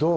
2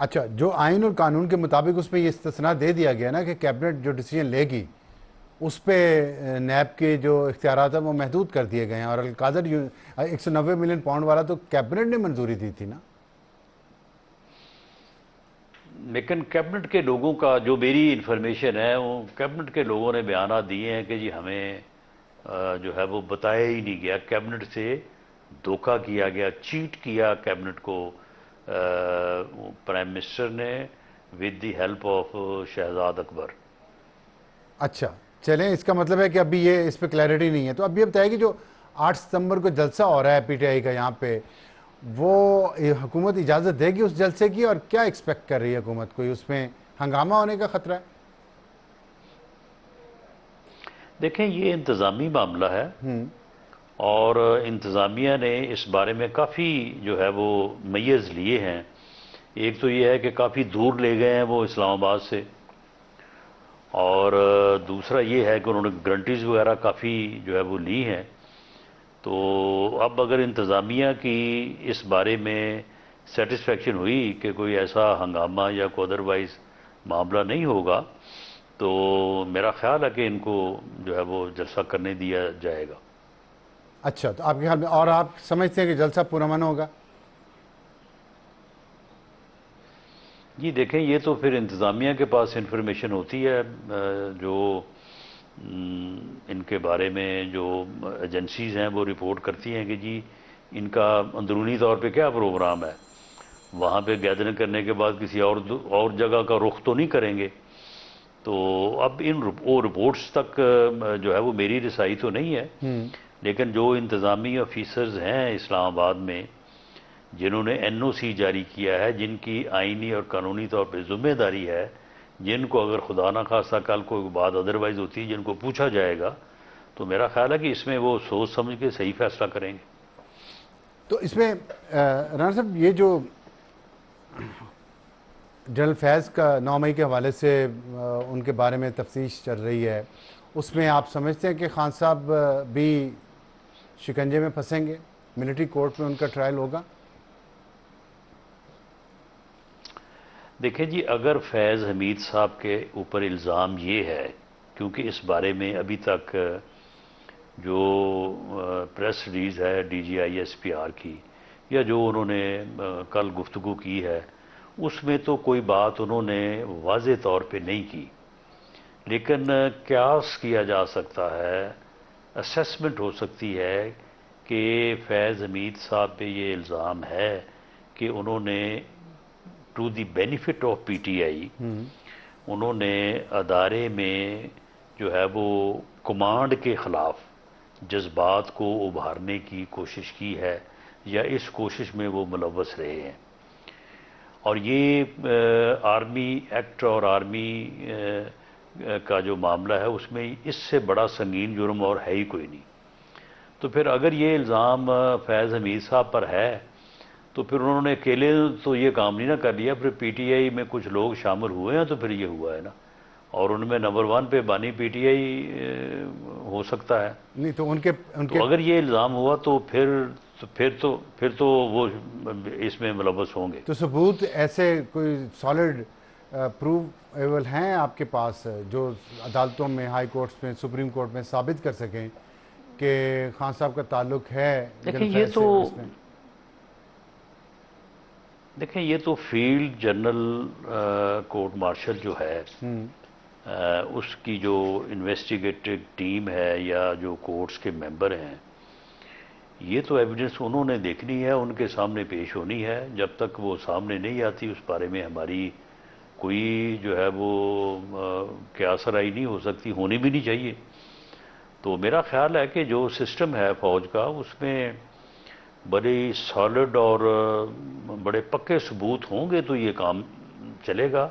اچھا، جو آئین اور قانون کے مطابق اس میں یہ استثناء دے دیا گیا نا کہ کیبنٹ جو ڈیسیجن لے گی اس پہ نیب کے جو اختیارات ہیں وہ محدود کر دیے گئے ہیں، اور القادر 190 ملین پاؤنڈ والا تو کیبنٹ نے منظوری دی تھی نا۔ لیکن کیبنٹ کے لوگوں کا جو میری انفارمیشن ہے، وہ کیبنٹ کے لوگوں نے بیانات دیے ہیں کہ جی ہمیں جو ہے وہ بتایا ہی نہیں گیا، کیبنٹ سے دھوکہ کیا گیا، چیٹ کیا کیبنٹ کو پرائم منسٹر نے with the help of Shahzad Akbar. اچھا چلیں، اس کا مطلب ہے کہ ابھی یہ اس پہ کلیئرٹی نہیں ہے۔ تو اب یہ بتائیں کہ جو 8 ستمبر کو جلسہ ہو رہا ہے پی ٹی آئی کا یہاں پہ، وہ حکومت اجازت دے گی اس جلسے کی، اور کیا ایکسپیکٹ کر رہی ہے حکومت؟ کوئی اس میں ہنگامہ ہونے کا خطرہ ہے؟ دیکھیں یہ انتظامی معاملہ ہے، اور انتظامیہ نے اس بارے میں کافی جو ہے وہ میز لیے ہیں۔ ایک تو یہ ہے کہ کافی دور لے گئے ہیں وہ اسلام آباد سے، اور دوسرا یہ ہے کہ انہوں نے گارنٹیز وغیرہ کافی جو ہے وہ لی ہیں۔ تو اب اگر انتظامیہ کی اس بارے میں سیٹسفیکشن ہوئی کہ کوئی ایسا ہنگامہ یا کوئی ادروائز معاملہ نہیں ہوگا، تو میرا خیال ہے کہ ان کو جو ہے وہ جلسہ کرنے دیا جائے گا۔ اچھا، تو آپ کے خیال میں، اور آپ سمجھتے ہیں کہ جلسہ پرامن ہوگا؟ جی دیکھیں، یہ تو پھر انتظامیہ کے پاس انفارمیشن ہوتی ہے، جو ان کے بارے میں جو ایجنسیز ہیں وہ رپورٹ کرتی ہیں کہ جی ان کا اندرونی طور پہ کیا پروگرام ہے، وہاں پہ گیدرنگ کرنے کے بعد کسی اور جگہ کا رخ تو نہیں کریں گے۔ تو اب وہ رپورٹس تک جو ہے وہ میری رسائی تو نہیں ہے، لیکن جو انتظامی آفیسرز ہیں اسلام آباد میں جنہوں نے این او سی جاری کیا ہے، جن کی آئینی اور قانونی طور پہ ذمہ داری ہے، جن کو اگر خدا نہ خواستہ کل کوئی بات ادروائز ہوتی ہے جن کو پوچھا جائے گا، تو میرا خیال ہے کہ اس میں وہ سوچ سمجھ کے صحیح فیصلہ کریں گے۔ تو اس میں رانا صاحب، یہ جو جنرل فیض کا 9 مئی کے حوالے سے ان کے بارے میں تفتیش چل رہی ہے، اس میں آپ سمجھتے ہیں کہ خان صاحب بھی شکنجے میں پھنسیں گے؟ ملٹری کورٹ میں ان کا ٹرائل ہوگا؟ دیکھیں جی، اگر فیض حمید صاحب کے اوپر الزام یہ ہے، کیونکہ اس بارے میں ابھی تک جو پریس ریلیز ہے D G I S P R کی، یا جو انہوں نے کل گفتگو کی ہے، اس میں تو کوئی بات انہوں نے واضح طور پہ نہیں کی، لیکن قیاس کیا جا سکتا ہے، اسیسمنٹ ہو سکتی ہے کہ فیض حمید صاحب پہ یہ الزام ہے کہ انہوں نے to the benefit of P T I انہوں نے ادارے میں جو ہے وہ کمانڈ کے خلاف جذبات کو ابھارنے کی کوشش کی ہے، یا اس کوشش میں وہ ملوث رہے ہیں۔ اور یہ آرمی ایکٹ اور آرمی کا جو معاملہ ہے، اس میں اس سے بڑا سنگین جرم اور ہے ہی کوئی نہیں۔ تو پھر اگر یہ الزام فیض حمید صاحب پر ہے، تو پھر انہوں نے اکیلے تو یہ کام نہیں نہ کر لیا، پھر پی ٹی آئی میں کچھ لوگ شامل ہوئے ہیں، تو پھر یہ ہوا ہے نا، اور ان میں نمبر 1 پہ بانی پی ٹی آئی ہو سکتا ہے۔ نہیں تو ان کے تو اگر یہ الزام ہوا تو پھر تو وہ اس میں ملوث ہوں گے۔ تو ثبوت ایسے کوئی سالڈ پروویبل ہیں آپ کے پاس جو عدالتوں میں، ہائی کورٹس میں، سپریم کورٹ میں ثابت کر سکیں کہ خان صاحب کا تعلق ہے دیکھیں جنرل یہ فیض تو سے اس میں؟ دیکھیں یہ تو فیلڈ جنرل کورٹ مارشل جو ہے، اس کی جو انویسٹیگیٹو ٹیم ہے یا جو کورٹس کے ممبر ہیں، یہ تو ایویڈنس انہوں نے دیکھنی ہے، ان کے سامنے پیش ہونی ہے۔ جب تک وہ سامنے نہیں آتی اس بارے میں ہماری کوئی جو ہے وہ قیاس رائے نہیں ہو سکتی، ہونی بھی نہیں چاہیے۔ تو میرا خیال ہے کہ جو سسٹم ہے فوج کا، اس میں بڑے سالڈ اور بڑے پکے ثبوت ہوں گے تو یہ کام چلے گا،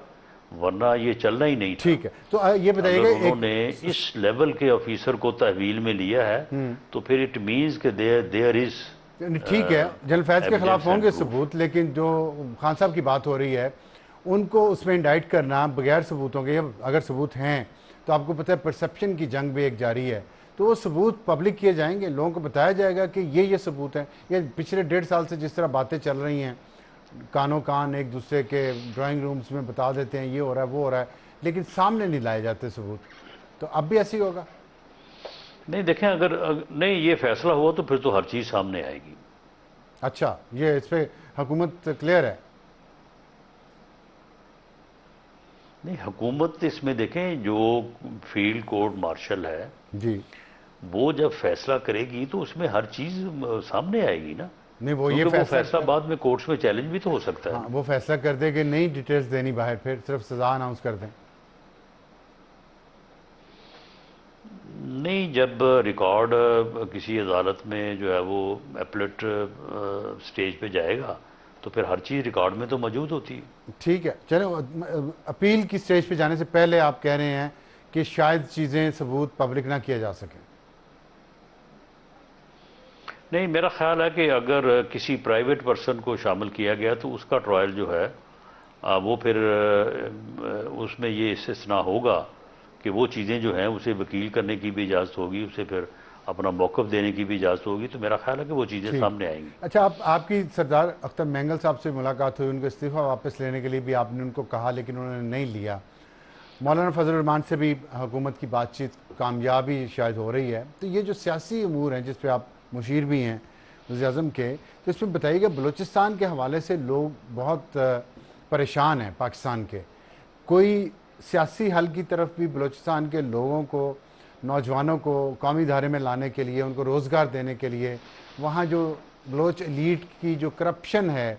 ورنہ یہ چلنا ہی نہیں تھا۔ ٹھیک ہے، تو یہ بتائیے اگر گا انہوں نے اس لیول کے آفیسر کو تحویل میں لیا ہے تو پھر اٹ مینز کہ دیئر از ٹھیک ہے، جنرل فیض کے خلاف evidence ہوں and گے proof۔ ثبوت، لیکن جو خان صاحب کی بات ہو رہی ہے ان کو اس میں انڈائٹ کرنا بغیر ثبوتوں کے، یا اگر ثبوت ہیں تو آپ کو پتہ ہے پرسپشن کی جنگ بھی ایک جاری ہے، تو وہ ثبوت پبلک کیے جائیں گے، لوگوں کو بتایا جائے گا کہ یہ ثبوت ہیں۔ یہ پچھلے 1.5 سال سے جس طرح باتیں چل رہی ہیں، کانوں کان ایک دوسرے کے ڈرائنگ رومز میں بتا دیتے ہیں یہ ہو رہا ہے وہ ہو رہا ہے، لیکن سامنے نہیں لائے جاتے ثبوت، تو اب بھی ایسی ہوگا؟ نہیں دیکھیں، اگر نہیں یہ فیصلہ ہوا تو پھر تو ہر چیز سامنے آئے گی۔ اچھا، یہ اس پہ حکومت کلیئر ہے؟ نہیں، حکومت اس میں دیکھیں جو فیلڈ کورٹ مارشل ہے جی وہ جب فیصلہ کرے گی تو اس میں ہر چیز سامنے آئے گی نا، نہیں، وہ یہ کیونکہ وہ فیصلہ فیصلہ بعد میں کورٹس میں چیلنج بھی تو ہو سکتا ہے ہاں نا۔ وہ فیصلہ کر دے کہ نہیں ڈیٹیلز دینی باہر، پھر صرف سزا اناؤنس کر دیں۔ نہیں، جب ریکارڈ کسی عدالت میں جو ہے وہ اپلیٹ سٹیج پہ جائے گا تو پھر ہر چیز ریکارڈ میں تو موجود ہوتی ہے۔ ٹھیک ہے، چلیں اپیل کی سٹیج پہ جانے سے پہلے آپ کہہ رہے ہیں کہ شاید چیزیں ثبوت پبلک نہ کیا جا سکیں۔ نہیں، میرا خیال ہے کہ اگر کسی پرائیویٹ پرسن کو شامل کیا گیا تو اس کا ٹرائل جو ہے وہ پھر اس میں یہ استثناء ہوگا کہ وہ چیزیں جو ہیں اسے وکیل کرنے کی بھی اجازت ہوگی، اسے پھر اپنا موقف دینے کی بھی اجازت ہوگی، تو میرا خیال ہے کہ وہ چیزیں سامنے آئیں گی۔ اچھا، آپ کی سردار اختر مینگل صاحب سے ملاقات ہوئی، ان کو استعفیٰ واپس لینے کے لیے بھی آپ نے ان کو کہا لیکن انہوں نے نہیں لیا۔ مولانا فضل الرحمان سے بھی حکومت کی بات چیت کامیابی شاید ہو رہی ہے، تو یہ جو سیاسی امور ہیں جس پہ آپ مشیر بھی ہیں وزیر اعظم کے، تو اس میں بتائیے گا بلوچستان کے حوالے سے لوگ بہت پریشان ہیں پاکستان کے، کوئی سیاسی حل کی طرف بھی بلوچستان کے لوگوں کو، نوجوانوں کو قومی دھارے میں لانے کے لیے، ان کو روزگار دینے کے لیے، وہاں جو بلوچ ایلیٹ کی جو کرپشن ہے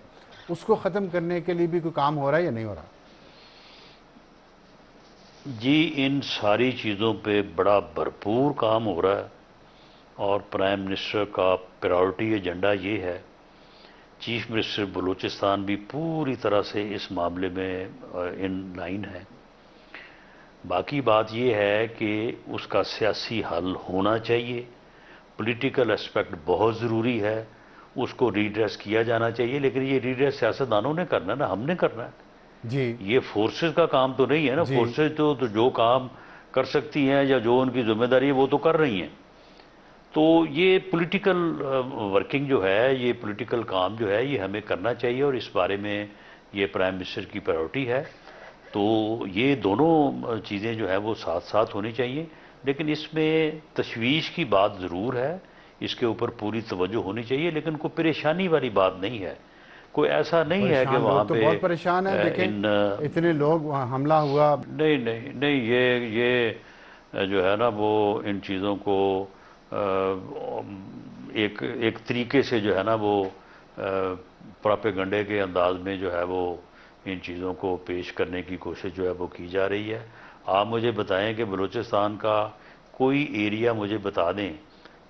اس کو ختم کرنے کے لیے بھی کوئی کام ہو رہا ہے یا نہیں ہو رہا؟ جی، ان ساری چیزوں پہ بڑا بھرپور کام ہو رہا ہے، اور پرائم منسٹر کا پرائورٹی ایجنڈا یہ ہے۔ چیف منسٹر بلوچستان بھی پوری طرح سے اس معاملے میں ان لائن ہے۔ باقی بات یہ ہے کہ اس کا سیاسی حل ہونا چاہیے، پولیٹیکل اسپیکٹ بہت ضروری ہے، اس کو ریڈریس کیا جانا چاہیے، لیکن یہ ریڈریس سیاستدانوں نے کرنا ہے نا، ہم نے کرنا ہے۔ جی یہ فورسز کا کام تو نہیں ہے نا، فورسز تو جو کام کر سکتی ہیں یا جو ان کی ذمہ داری ہے وہ تو کر رہی ہیں۔ تو یہ پولیٹیکل ورکنگ جو ہے، یہ پولیٹیکل کام جو ہے، یہ ہمیں کرنا چاہیے، اور اس بارے میں یہ پرائم منسٹر کی پرائورٹی ہے۔ تو یہ دونوں چیزیں جو ہے وہ ساتھ ساتھ ہونی چاہیے، لیکن اس میں تشویش کی بات ضرور ہے، اس کے اوپر پوری توجہ ہونی چاہیے، لیکن کوئی پریشانی والی بات نہیں ہے۔ کوئی ایسا نہیں ہے کہ پریشان وہاں لوگ تو پہ بہت پریشان ہیں، دیکھیں اتنے لوگ وہاں حملہ ہوا۔ نہیں، یہ جو ہے نا وہ ان چیزوں کو ایک طریقے سے جو ہے نا وہ پراپیگنڈے کے انداز میں جو ہے وہ ان چیزوں کو پیش کرنے کی کوشش جو ہے وہ کی جا رہی ہے۔ آپ مجھے بتائیں کہ بلوچستان کا کوئی ایریا مجھے بتا دیں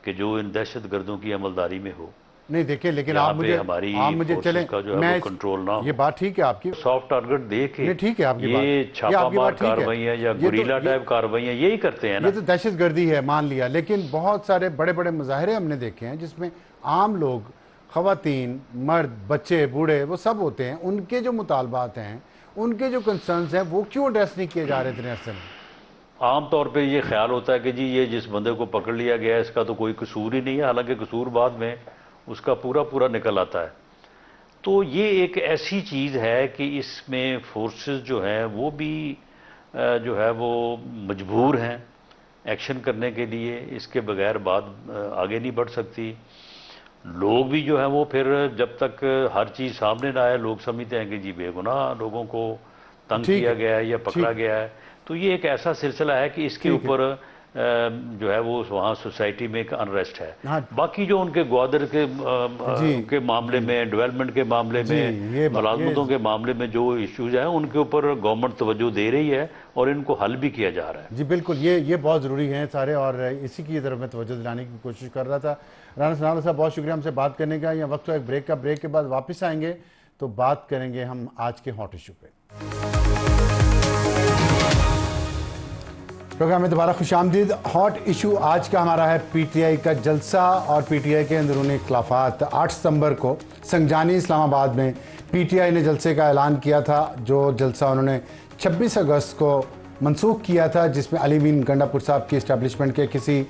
کہ جو ان دہشت گردوں کی عملداری میں ہو، نہیں دیکھیں، لیکن یہاں آپ پہ ہماری مجھے فورسز چلیں، کا جو ہے میں وہ کنٹرول نہ ہو۔ یہ بات ٹھیک ہے آپ کی، سافٹ ٹارگٹ دے کے نہیں ٹھیک ہے آپ کی بات، یہ آپ چھاپا کی مار بات ٹھیک ہے، کارروائیاں یا یہ تو- گوریلا ٹائپ کارروائیاں یہی کرتے ہیں نا۔ یہ تو دہشت گردی ہے مان لیا، لیکن بہت سارے بڑے بڑے مظاہرے ہم نے دیکھے ہیں جس میں عام لوگ، خواتین، مرد، بچے، بوڑھے، وہ سب ہوتے ہیں، ان کے جو مطالبات ہیں، ان کے جو کنسرنز ہیں، وہ کیوں ایڈریس نہیں کیے جا رہے اتنے عرصے میں؟ عام طور پہ یہ خیال ہوتا ہے کہ جی یہ جس بندے کو پکڑ لیا گیا ہے اس کا تو کوئی قصور ہی نہیں ہے، حالانکہ قصور بعد میں اس کا پورا نکل آتا ہے۔ تو یہ ایک ایسی چیز ہے کہ اس میں فورسز جو ہیں وہ بھی جو ہے وہ مجبور ہیں ایکشن کرنے کے لیے، اس کے بغیر بات آگے نہیں بڑھ سکتی۔ لوگ بھی جو ہیں وہ پھر جب تک ہر چیز سامنے نہ آئے، لوگ سمجھتے ہیں کہ جی بے گناہ لوگوں کو تنگ ٹھیک کیا ہے، گیا ہے یا پکڑا گیا ہے۔ تو یہ ایک ایسا سلسلہ ہے کہ اس کے ٹھیک ہے، اوپر جو ہے وہ وہاں سوسائٹی میں ایک انریسٹ ہے۔ ہاں باقی جو ان کے گوادر جی کے معاملے میں، ڈیولپمنٹ کے معاملے جی، میں، یہ ملازمتوں کے معاملے میں جو ایشوز ہیں ان کے اوپر گورنمنٹ توجہ دے رہی ہے اور ان کو حل بھی کیا جا رہا ہے۔ جی بالکل، یہ بہت ضروری ہیں سارے، اور اسی کی طرف میں توجہ دلانے کی کوشش کر رہا تھا۔ رانا ثناءاللہ صاحب بہت شکریہ ہم سے بات کرنے کا۔ یہ وقت ہے ایک بریک کا، بریک کے بعد واپس آئیں گے تو بات کریں گے ہم آج کے ہاٹ ایشو پہ۔ پروگرام میں دوبارہ خوش آمدید۔ ہاٹ ایشو آج کا ہمارا ہے پی ٹی آئی کا جلسہ اور پی ٹی آئی کے اندرونی اختلافات۔ 8 ستمبر کو سنگجانی اسلام آباد میں پی ٹی آئی نے جلسے کا اعلان کیا تھا، جو جلسہ انہوں نے 26 اگست کو منسوخ کیا تھا، جس میں علی مین گنڈا پور صاحب کی اسٹیبلشمنٹ کے کسی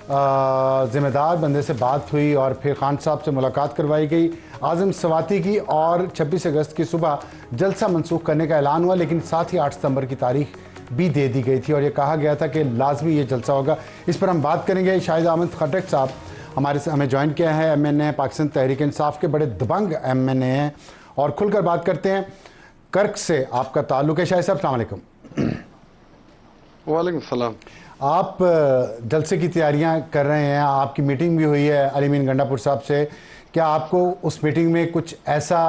ذمہ دار بندے سے بات ہوئی اور پھر خان صاحب سے ملاقات کروائی گئی اعظم سواتی کی، اور 26 اگست کی صبح جلسہ منسوخ کرنے کا اعلان ہوا، لیکن ساتھ ہی 8 ستمبر کی تاریخ بھی دے دی گئی تھی اور یہ کہا گیا تھا کہ لازمی یہ جلسہ ہوگا۔ اس پر ہم بات کریں گے۔ شاہد احمد خٹک صاحب ہمارے سے ہمیں جوائن کیا ہے، ایم این اے پاکستان تحریک انصاف کے بڑے دبنگ ایم این اے ہیں، اور کھل کر بات کرتے ہیں۔ کرک سے آپ کا تعلق ہے۔ شاہد صاحب السلام علیکم۔ وعلیکم السلام۔ آپ جلسے کی تیاریاں کر رہے ہیں، آپ کی میٹنگ بھی ہوئی ہے علی مین گنڈا پور صاحب سے، کیا آپ کو اس میٹنگ میں کچھ ایسا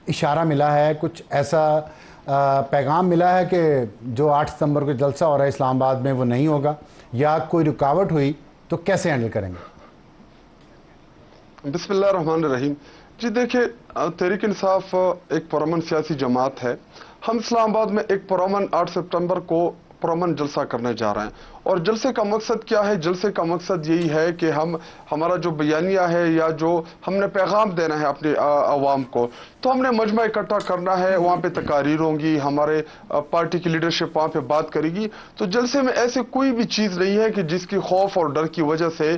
اشارہ ملا ہے، کچھ ایسا پیغام ملا ہے کہ جو 8 ستمبر کو جلسہ ہو رہا ہے اسلام آباد میں وہ نہیں ہوگا، یا کوئی رکاوٹ ہوئی تو کیسے ہینڈل کریں گے؟ بسم اللہ الرحمن الرحیم۔ جی دیکھیں، تحریک انصاف ایک پرامن سیاسی جماعت ہے۔ ہم اسلام آباد میں ایک پرامن 8 ستمبر کو پرامن جلسہ کرنے جا رہے ہیں، اور جلسے کا مقصد کیا ہے؟ جلسے کا مقصد یہی ہے کہ ہمارا جو بیانیہ ہے یا جو ہم نے پیغام دینا ہے اپنے عوام کو، تو ہم نے مجمع اکٹھا کرنا ہے، وہاں پہ تقاریر ہوں گی، ہمارے پارٹی کی لیڈرشپ وہاں پہ بات کرے گی۔ تو جلسے میں ایسے کوئی بھی چیز نہیں ہے کہ جس کی خوف اور ڈر کی وجہ سے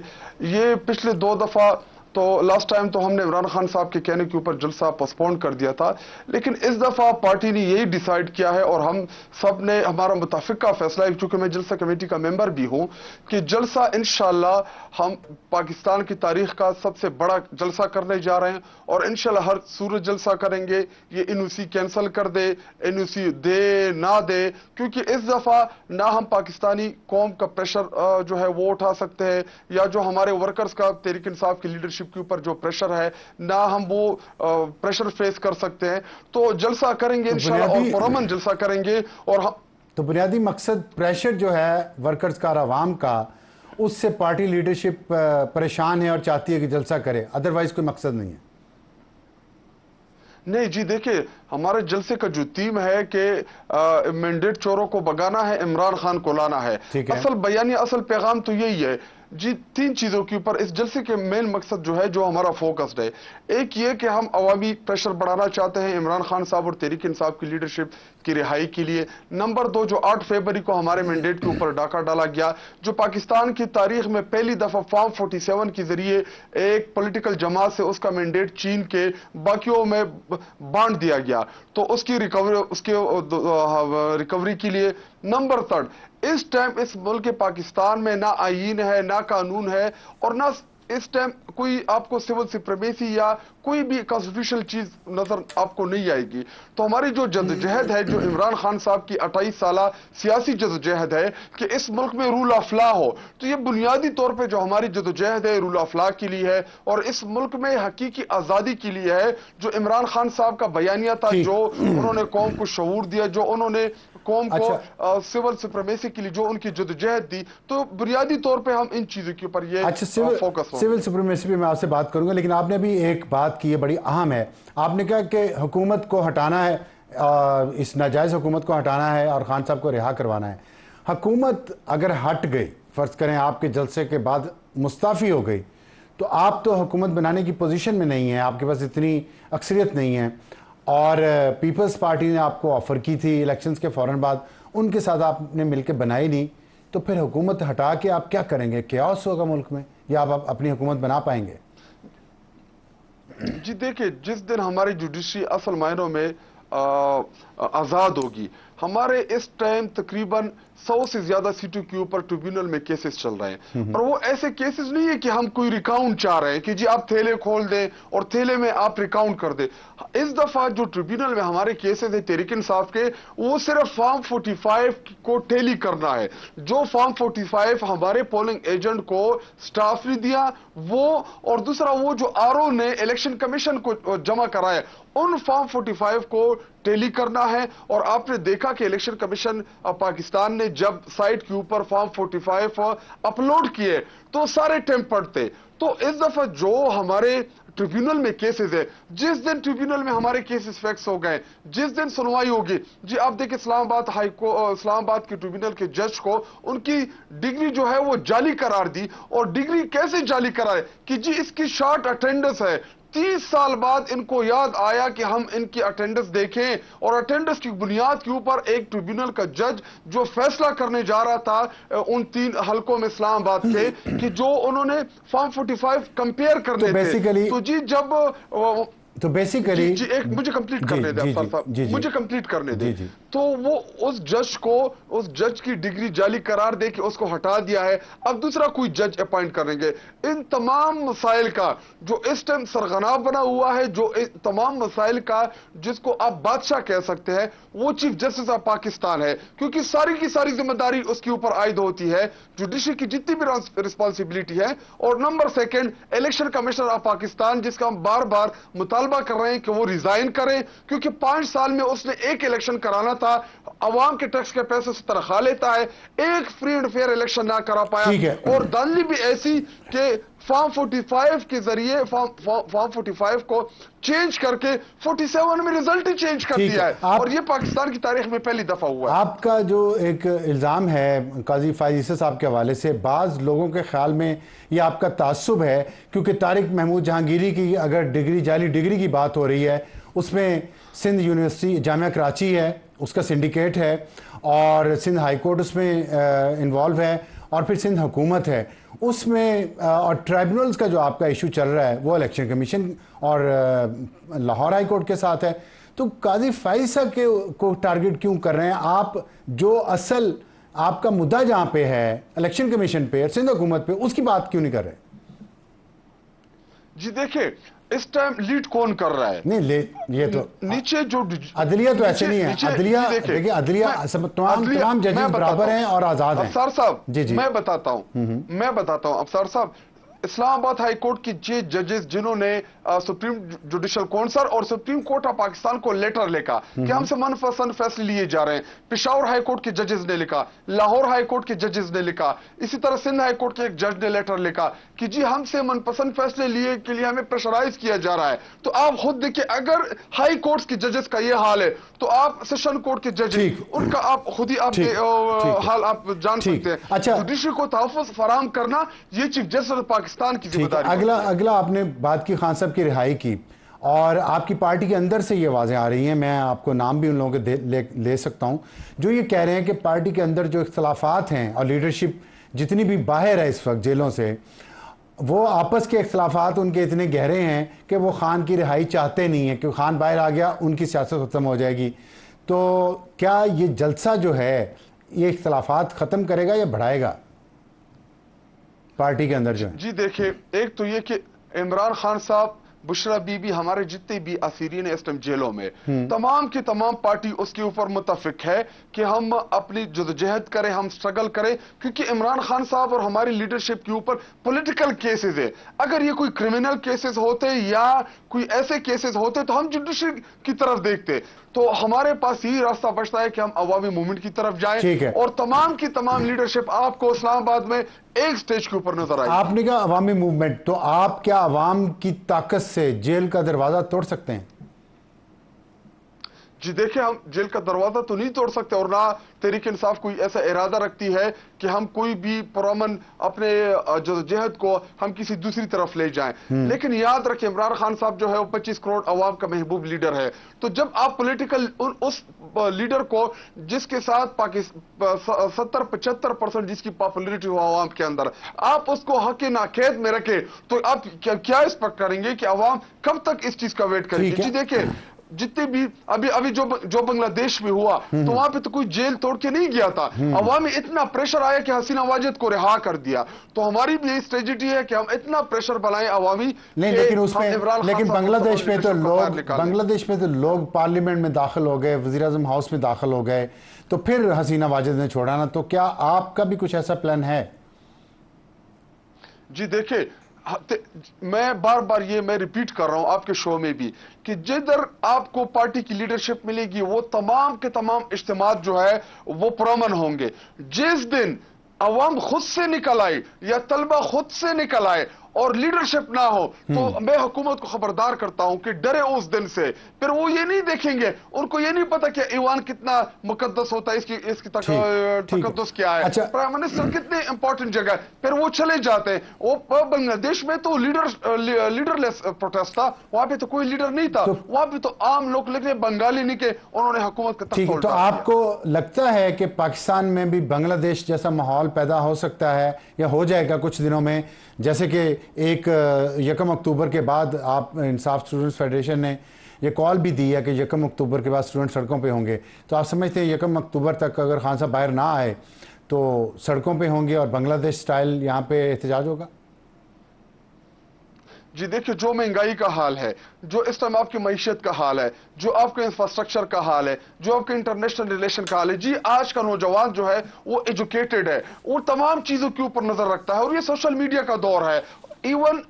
یہ پچھلے 2 دفعہ تو لاسٹ ٹائم تو ہم نے عمران خان صاحب کے کہنے کے اوپر جلسہ پوسٹپون کر دیا تھا، لیکن اس دفعہ پارٹی نے یہی ڈیسائیڈ کیا ہے، اور ہم سب نے ہمارا متفقہ فیصلہ ہے، چونکہ میں جلسہ کمیٹی کا ممبر بھی ہوں، کہ جلسہ انشاءاللہ ہم پاکستان کی تاریخ کا سب سے بڑا جلسہ کرنے جا رہے ہیں، اور انشاءاللہ ہر صورت جلسہ کریں گے۔ یہ این او سی کینسل کر دے، این او سی دے نہ دے، کیونکہ اس دفعہ نہ ہم پاکستانی قوم کا پریشر جو ہے وہ اٹھا سکتے ہیں، یا جو ہمارے ورکرز کا تحریک انصاف کی لیڈرشپ کے اوپر جو پریشر ہے، نہ ہم وہ پریشر فیس کر سکتے ہیں۔ تو جلسہ کریں گے انشاءاللہ، اور پرامن جلسہ کریں گے۔ اور تو بنیادی مقصد پریشر جو ہے ورکرز کا اور عوام کا، اس سے پارٹی لیڈرشپ پریشان ہے اور چاہتی ہے کہ جلسہ کرے، ادروائز کوئی مقصد نہیں ہے؟ نہیں جی، دیکھیں ہمارے جلسے کا جو تھیم ہے کہ مینڈیٹ چوروں کو بگانا ہے، عمران خان کو لانا ہے۔ اصل بیانیہ، اصل پیغام تو یہی ہے جی، 3 چیزوں کے اوپر اس جلسے کے مین مقصد جو ہے، جو ہمارا فوکسڈ ہے، ایک یہ کہ ہم عوامی پریشر بڑھانا چاہتے ہیں عمران خان صاحب اور تحریک انصاف کی لیڈرشپ کی رہائی کے لیے۔ نمبر 2، جو 8 فروری کو ہمارے مینڈیٹ کے اوپر ڈاکہ ڈالا گیا، جو پاکستان کی تاریخ میں پہلی دفعہ فارم 47 کے ذریعے ایک پولیٹیکل جماعت سے اس کا مینڈیٹ چین کے باقیوں میں بانٹ دیا گیا، تو اس کی ریکوری کے لیے۔ نمبر 3، اس ٹائم اس ملک پاکستان میں نہ آئین ہے، نہ قانون ہے، اور نہ اس ٹائم کوئی آپ کو سول سپریمیسی یا کوئی بھی کانسٹیٹیوشنل چیز نظر آپ کو نہیں آئے گی۔ تو ہماری جو جدوجہد ہے، جو عمران خان صاحب کی 28 سالہ سیاسی جدوجہد ہے کہ اس ملک میں رول آف لا ہو، تو یہ بنیادی طور پہ جو ہماری جدوجہد ہے رول آف لا کے لیے ہے، اور اس ملک میں حقیقی آزادی کے لیے ہے۔ جو عمران خان صاحب کا بیانیہ تھا، جو انہوں نے قوم کو شعور دیا، جو انہوں نے قوم کو سول سپریمیسی کے لیے جو ان کی جدوجہد دی، تو بنیادی طور پہ ہم ان چیزوں کے اوپر یہ فوکس ہوں۔ سول سپریمیسی پہ میں آپ سے بات کروں گا، لیکن آپ نے بھی ایک بات کی ہے بڑی اہم ہے۔ آپ نے کہا کہ حکومت کو ہٹانا ہے، اس ناجائز حکومت کو ہٹانا ہے اور خان صاحب کو رہا کروانا ہے۔ حکومت اگر ہٹ گئی، فرض کریں آپ کے جلسے کے بعد مستعفی ہو گئی، تو آپ تو حکومت بنانے کی پوزیشن میں نہیں ہیں، آپ کے پاس اتنی اکثریت نہیں ہے، اور پیپلز پارٹی نے آپ کو آفر کی تھی الیکشنز کے فوراً بعد، ان کے ساتھ آپ نے مل کے بنائی نہیں، تو پھر حکومت ہٹا کے آپ کیا کریں گے؟ کیاس ہوگا ملک میں، یا آپ اپنی حکومت بنا پائیں گے؟ جی دیکھیں، جس دن ہماری جوڈیشری اصل معنوں میں آزاد ہوگی، ہمارے اس ٹائم تقریباً 100 سے زیادہ سیٹوں کے اوپر ٹریبیونل میں کیسز چل رہے ہیں، اور وہ ایسے کیسز نہیں ہے کہ ہم کوئی ریکاؤنٹ چاہ رہے ہیں کہ جی آپ تھیلے کھول دیں اور تھیلے میں آپ ریکاؤنٹ کر دیں۔ اس دفعہ جو ٹریبیونل میں ہمارے کیسز ہیں تحریک انصاف کے، وہ صرف فارم 45 کو ٹیلی کرنا ہے۔ جو فارم 45 ہمارے پولنگ ایجنٹ کو سٹاف نے دیا، وہ، اور دوسرا وہ جو آر او نے الیکشن کمیشن کو جمع کرایا، ان فارم 45 کو ٹیلی کرنا ہے۔ اور آپ نے دیکھا کہ الیکشن کمیشن پاکستان نے جب سائٹ کے اوپر فارم 45 اپلوڈ کیے تو سارے ٹیمپرڈ تھے۔ تو اس دفعہ جو ہمارے ٹریبیونل میں کیسز ہے، جس دن ٹریبیونل میں ہمارے کیسز فیکس ہو گئے، جس دن سنوائی ہوگی، جی آپ دیکھیں اسلام آباد کے ٹریبیونل کے جج کو ان کی ڈگری جو ہے وہ جعلی قرار دی، اور ڈگری کیسے جعلی قرار ہے کہ جی اس کی شارٹ اٹینڈنس ہے، 30 سال بعد ان کو یاد آیا کہ ہم ان کی اٹینڈنس دیکھیں، اور اٹینڈنس کی بنیاد کے اوپر ایک ٹریبیونل کا جج جو فیصلہ کرنے جا رہا تھا ان 3 حلقوں میں اسلام آباد کے، کہ جو انہوں نے فارم 45 کمپیئر کرنے تھے، تو جی جب تو بیسیکلی جی ایک مجھے کمپلیٹ کرنے دیں افسر صاحب، مجھے کمپلیٹ کرنے دیں، تو وہ اس جج کو اس جج کی ڈگری جعلی قرار دے کے اس کو ہٹا دیا ہے، اب دوسرا کوئی جج اپوائنٹ کریں گے۔ ان تمام مسائل کا جو اس ٹائم سرغنہ بنا ہوا ہے، جو تمام مسائل کا جس کو آپ بادشاہ کہہ سکتے ہیں، وہ چیف جسٹس آف پاکستان ہے، کیونکہ ساری کی ساری ذمہ داری اس کے اوپر عائد ہوتی ہے، جوڈیشری کی جتنی بھی رسپانسبلٹی ہے۔ اور number 2 election commissioner of Pakistan, جس کا ہم بار بار مطالبہ کر رہے ہیں کہ وہ ریزائن کریں، کیونکہ 5 سال میں اس نے ایک الیکشن کرانا تھا، عوام کے ٹیکس کے پیسے سے تنخواہ لیتا ہے، ایک فری اینڈ فیئر الیکشن نہ کرا پایا، اور دھاندلی بھی ایسی کہ فارم 45 کے ذریعے فارم 45 کو چینج کر کے 47 میں رزلٹ ہی چینج کر دیا ہے، اور یہ پاکستان کی تاریخ میں پہلی دفعہ ہوا ہے۔ آپ کا جو ایک الزام ہے قاضی فائز عیسی صاحب کے حوالے سے، بعض لوگوں کے خیال میں یہ آپ کا تعصب ہے، کیونکہ طارق محمود جہانگیری کی اگر ڈگری جعلی ڈگری کی بات ہو رہی ہے، اس میں سندھ یونیورسٹی جامعہ کراچی ہے، اس کا سنڈیکیٹ ہے، اور سندھ ہائی کورٹ اس میں انوالو ہے، اور پھر سندھ حکومت ہے اس میں، اور ٹرائبونلز کا جو آپ کا ایشو چل رہا ہے وہ الیکشن کمیشن اور لاہور ہائی کورٹ کے ساتھ ہے۔ تو قاضی فائز صاحب کو ٹارگٹ کیوں کر رہے ہیں آپ؟ جو اصل آپ کا مدعا جہاں پہ ہے الیکشن کمیشن پہ، سندھ حکومت پہ، اس کی بات کیوں نہیں کر رہے؟ جی دیکھیں اس ٹائم لیڈ کون کر رہا ہے؟ نہیں یہ تو نیچے جو عدلیہ تو ایسے نہیں ہے، عدلیہ دیکھیں، عدلیہ تمام ججز برابر ہیں اور آزاد ہیں۔ افسر صاحب میں بتاتا ہوں افسر صاحب، اسلام آباد ہائی کورٹ کی 6 ججز جنہوں نے سپریم جوڈیشل کونسل اور سپریم کورٹ آف پاکستان کو لیٹر لکھا کہ ہم سے منپسند فیصلے لیے جا رہے ہیں، پشاور ہائی کورٹ کے ججز نے لکھا، لاہور ہائی کورٹ کے ججز نے لکھا، اسی طرح سندھ ہائی کورٹ کے ایک جج نے لیٹر لکھا کہ جی ہم سے منپسند فیصلے لیے کے لیے ہمیں پریشرائز کیا جا رہا ہے۔ تو آپ خود دیکھیں، اگر ہائی کورٹس کے ججز کا یہ حال ہے تو آپ سیشن کورٹ کے ججز ان کا آپ خود ہی آپ حال آپ جان سکتے ہیں۔ جوڈیشری کو تحفظ فراہم کرنا یہ چیف جسٹس پاکستان کی ذمہ داری۔ اگلا آپ نے بات کی خان صاحب کی رہائی کی، اور آپ کی پارٹی کے اندر سے یہ واضح آ رہی ہیں، میں آپ کو نام بھی ان لوگوں کے لے سکتا ہوں، جو یہ کہہ رہے ہیں کہ پارٹی کے اندر جو اختلافات ہیں اور لیڈرشپ جتنی بھی باہر ہے اس وقت جیلوں سے، وہ آپس کے اختلافات ان کے اتنے گہرے ہیں کہ وہ خان کی رہائی چاہتے نہیں ہیں، کیونکہ خان باہر آ گیا ان کی سیاست ختم ہو جائے گی۔ تو کیا یہ جلسہ جو ہے یہ اختلافات ختم کرے گا یا بڑھائے گا پارٹی کے اندر جو ہے؟ جی دیکھیں، ایک تو یہ کہ عمران خان صاحب، بشرا بی بی، ہمارے جتنے بھی اسیرین اس ٹائم جیلوں میں، تمام کی تمام پارٹی اس کے اوپر متفق ہے کہ ہم اپنی جدوجہد کریں، ہم سٹرگل کریں، کیونکہ عمران خان صاحب اور ہماری لیڈرشپ کے اوپر پولیٹیکل کیسز ہے۔ اگر یہ کوئی کرمنل کیسز ہوتے یا کوئی ایسے کیسز ہوتے تو ہم جوڈیشری کی طرف دیکھتے، تو ہمارے پاس یہی راستہ بچتا ہے کہ ہم عوامی موومنٹ کی طرف جائیں، اور تمام کی تمام لیڈرشپ آپ کو اسلام آباد میں ایک سٹیج کے اوپر نظر آئی۔ آپ نے کہا عوامی موومنٹ، تو آپ کیا عوام کی طاقت سے جیل کا دروازہ توڑ سکتے ہیں؟ جی دیکھیں، ہم جیل کا دروازہ تو نہیں توڑ سکتے، اور نہ تحریک انصاف کوئی ایسا ارادہ رکھتی ہے کہ ہم کوئی بھی پرامن اپنے جدوجہد کو ہم کسی دوسری طرف لے جائیں۔ لیکن یاد رکھیں، عمران خان صاحب جو ہے وہ 25 کروڑ عوام کا محبوب لیڈر ہے، تو جب آپ پولیٹیکل اس لیڈر کو جس کے ساتھ 70-75% جس کی پاپولیرٹی ہو عوام کے اندر، آپ اس کو حق ناقید میں رکھیں، تو آپ کیا ایکسپیکٹ کریں گے کہ عوام کب تک اس چیز کا ویٹ کریں گے؟ جی دیکھیں، جتنے بھی ابھی جو بنگلہ دیش میں ہوا تو وہاں پہ تو کوئی جیل توڑ کے نہیں گیا تھا، عوامی اتنا پریشر آیا کہ حسینہ واجد کو رہا کر دیا۔ تو ہماری بھی یہ اسٹریٹجی ہے کہ ہم اتنا پریشر بنائیں عوامی، لیکن بنگلہ دیش میں تو لوگ پارلیمنٹ میں داخل ہو گئے، وزیر اعظم ہاؤس میں داخل ہو گئے، تو پھر حسینہ واجد نے چھوڑا نا، تو کیا آپ کا بھی کچھ ایسا پلان ہے؟ جی دیکھیں، میں بار بار میں ریپیٹ کر رہا ہوں آپ کے شو میں بھی کہ جدھر آپ کو پارٹی کی لیڈرشپ ملے گی وہ تمام کے تمام اجتماعات جو ہے وہ پرامن ہوں گے۔ جس دن عوام خود سے نکل آئے یا طلبہ خود سے نکل آئے اور لیڈرشپ نہ ہو تو میں حکومت کو خبردار کرتا ہوں کہ ڈرے اس دن سے. پھر وہ یہ نہیں دیکھیں گے, ان کو یہ نہیں پتا کہ ایوان کتنا مقدس ہوتا ہے, اس کی تقدس کیا ہے, پرائم منسٹر کتنی امپورٹنٹ جگہ ہے, پھر وہ چلے جاتے ہیں. وہ بنگلہ دیش میں تو لیڈر لیس پروٹیسٹ تھا, وہاں پہ تو کوئی لیڈر نہیں تھا, وہاں پہ تو عام لوگ لیکن بنگالی نہیں کہ انہوں نے حکومت کا ٹھیک ہے. تو آپ کو لگتا ہے کہ پاکستان میں بھی بنگلہ دیش جیسا ماحول پیدا ہو سکتا ہے یا ہو جائے گا کچھ دنوں میں, جیسے کہ 1 اکتوبر کے بعد آپ انصاف اسٹوڈنٹس فیڈریشن نے یہ کال بھی دی ہے کہ 1 اکتوبر کے بعد اسٹوڈنٹ سڑکوں پہ ہوں گے, تو آپ سمجھتے ہیں 1 اکتوبر تک اگر خان صاحب باہر نہ آئے تو سڑکوں پہ ہوں گے اور بنگلہ دیش سٹائل یہاں پہ احتجاج ہوگا؟ جی دیکھیں, جو مہنگائی کا حال ہے, جو اس ٹائم آپ کی معیشت کا حال ہے, جو آپ کے انفراسٹرکچر کا حال ہے, جو آپ کے انٹرنیشنل ریلیشن کا حال ہے, جی آج کا نوجوان جو ہے وہ ایجوکیٹڈ ہے, وہ تمام چیزوں کے اوپر نظر رکھتا ہے, اور یہ سوشل میڈیا کا دور ہے. ایون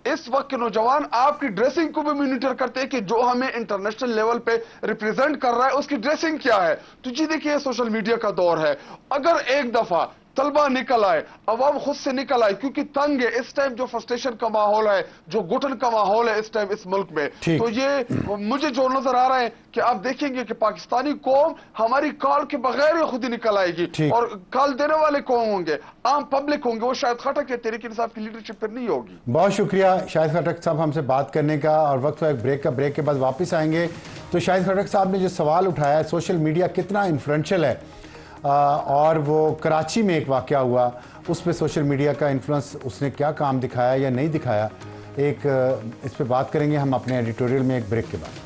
اس وقت کے نوجوان آپ کی ڈریسنگ کو بھی مانیٹر کرتے ہیں کہ جو ہمیں انٹرنیشنل لیول پہ ریپریزنٹ کر رہا ہے اس کی ڈریسنگ کیا ہے. تو جی دیکھیے, یہ سوشل میڈیا کا دور ہے. اگر ایک دفعہ طلبہ نکل آئے, عوام خود سے نکل آئے, کیونکہ تنگ ہے اس ٹائم, جو فرسٹریشن کا ماحول ہے, جو گھٹن کا ماحول ہے اس ٹائم اس ملک میں, تو یہ مجھے جو نظر آ رہا ہے کہ آپ دیکھیں گے کہ پاکستانی قوم ہماری کال کے بغیر ہی خود ہی نکل آئے گی, اور کال دینے والے قوم ہوں گے, عام پبلک ہوں گے. وہ شاہد خٹک یا تحریک انصاف کی لیڈرشپ پر نہیں ہوگی. بہت شکریہ شاہد خٹک صاحب ہم سے بات کرنے کا, اور وقت ایک بریک کا, بریک کے بعد واپس آئیں گے. تو شاہد خٹک صاحب نے جو سوال اٹھایا ہے سوشل میڈیا کتنا انفلوئنشل ہے, اور وہ کراچی میں ایک واقعہ ہوا, اس پہ سوشل میڈیا کا انفلوئنس, اس نے کیا کام دکھایا یا نہیں دکھایا, ایک اس پہ بات کریں گے ہم اپنے ایڈیٹوریل میں ایک بریک کے بعد.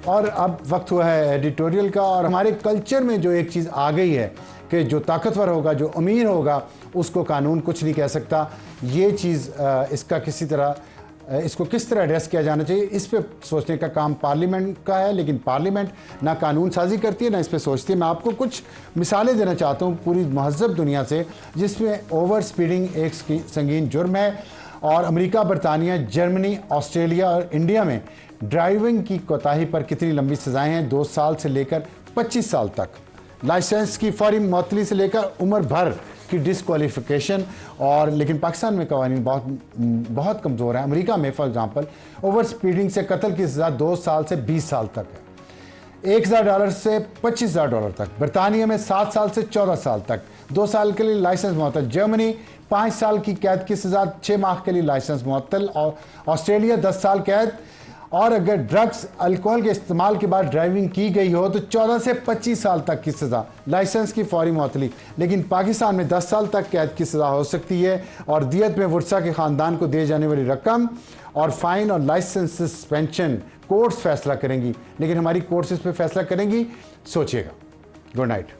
اور اب وقت ہوا ہے ایڈیٹوریل کا, اور ہمارے کلچر میں جو ایک چیز آ گئی ہے کہ جو طاقتور ہوگا, جو امیر ہوگا, اس کو قانون کچھ نہیں کہہ سکتا. یہ چیز اس کا کسی طرح, اس کو کس طرح ایڈریس کیا جانا چاہیے, اس پہ سوچنے کا کام پارلیمنٹ کا ہے, لیکن پارلیمنٹ نہ قانون سازی کرتی ہے نہ اس پہ سوچتی ہے. میں آپ کو کچھ مثالیں دینا چاہتا ہوں پوری مہذب دنیا سے, جس میں اوور سپیڈنگ ایک سنگین جرم ہے, اور امریکہ, برطانیہ, جرمنی, آسٹریلیا اور انڈیا میں ڈرائیونگ کی کوتاہی پر کتنی لمبی سزائیں ہیں, 2 سال سے لے کر 25 سال تک, لائسنس کی فوری معطلی سے لے کر عمر بھر کی ڈسکوالیفیکیشن. اور لیکن پاکستان میں قوانین بہت کمزور ہیں. امریکہ میں فار ایگزامپل اوور سپیڈنگ سے قتل کی سزا 2 سال سے 20 سال تک ہے, $1,000 سے $25,000 تک. برطانیہ میں 7 سال سے 14 سال تک, 2 سال کے لیے لائسنس معطل. جرمنی 5 سال کی قید کی سزا, 6 ماہ کے لیے لائسنس معطل. اور آسٹریلیا 10 سال قید, اور اگر ڈرگز, الکوہل کے استعمال کے بعد ڈرائیونگ کی گئی ہو تو 14 سے 25 سال تک کی سزا, لائسنس کی فوری معطلی. لیکن پاکستان میں 10 سال تک قید کی سزا ہو سکتی ہے, اور دیت میں ورثہ کے خاندان کو دیے جانے والی رقم اور فائن اور لائسنس سسپینشن کورٹس فیصلہ کریں گی. لیکن ہماری کورٹس اس پہ فیصلہ کریں گی, سوچیے گا. Good night.